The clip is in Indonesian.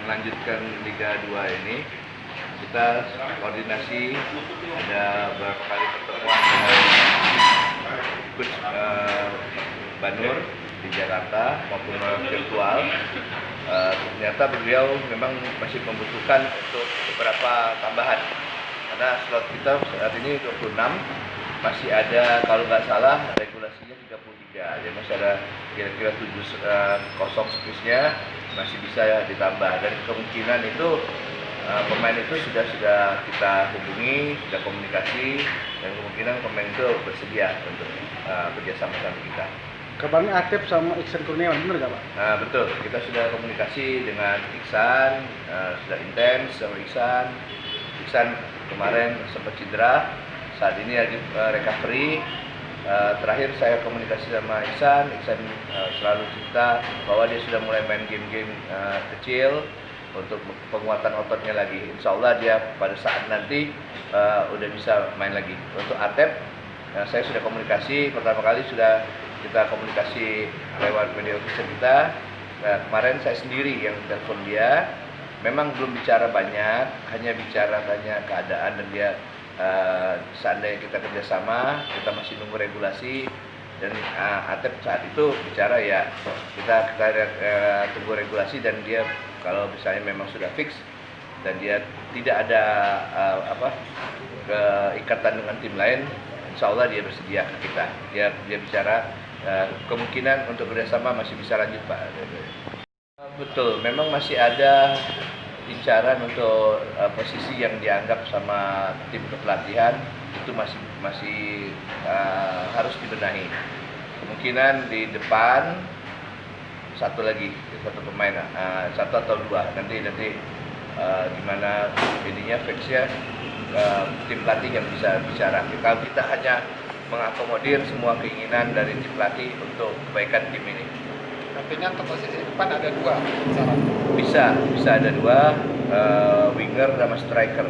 melanjutkan Liga 2 ini, kita koordinasi, ada beberapa kali pertemuan dengan coach Banur di Jakarta maupun virtual. Ternyata beliau memang masih membutuhkan untuk beberapa tambahan, karena slot kita saat ini 26, masih ada kalau nggak salah regulasinya 33, jadi masih ada kira-kira 7 kosong space-nya, masih bisa ditambah, dan kemungkinan itu pemain itu sudah kita hubungi, sudah komunikasi, dan kemungkinan pemain itu bersedia untuk kerjasama sama kita. Kabarnya Atep sama Iksan Kurniawan, benar nggak Pak? Betul, kita sudah komunikasi dengan Iksan, sudah intens sama Iksan. Iksan kemarin sempat cedera, saat ini lagi recovery. Terakhir saya komunikasi sama Iksan selalu cerita bahwa dia sudah mulai main game-game kecil untuk penguatan ototnya lagi. Insya Allah dia pada saat nanti udah bisa main lagi. Untuk Atep, saya sudah komunikasi, pertama kali sudah kita komunikasi lewat media official kita. Kemarin saya sendiri yang telepon dia, memang belum bicara banyak, hanya bicara tanya keadaan, dan dia seandainya kita kerjasama, kita masih nunggu regulasi, dan Atep saat itu bicara ya kita tunggu regulasi, dan dia kalau misalnya memang sudah fix dan dia tidak ada keikatan dengan tim lain, insya Allah dia bersedia ke kita. Dia bicara kemungkinan untuk kerjasama masih bisa lanjut, Pak. Betul, memang masih ada bicara untuk posisi yang dianggap sama tim kepelatihan itu masih harus dibenahi. Kemungkinan di depan satu pemain, satu atau dua, nanti gimana ininya fixnya tim pelatih yang bisa bicara. Kalau kita hanya mengakomodir semua keinginan dari tim pelatih untuk kebaikan tim ini. Artinya untuk posisi depan ada dua syarat. Bisa ada dua, winger sama striker.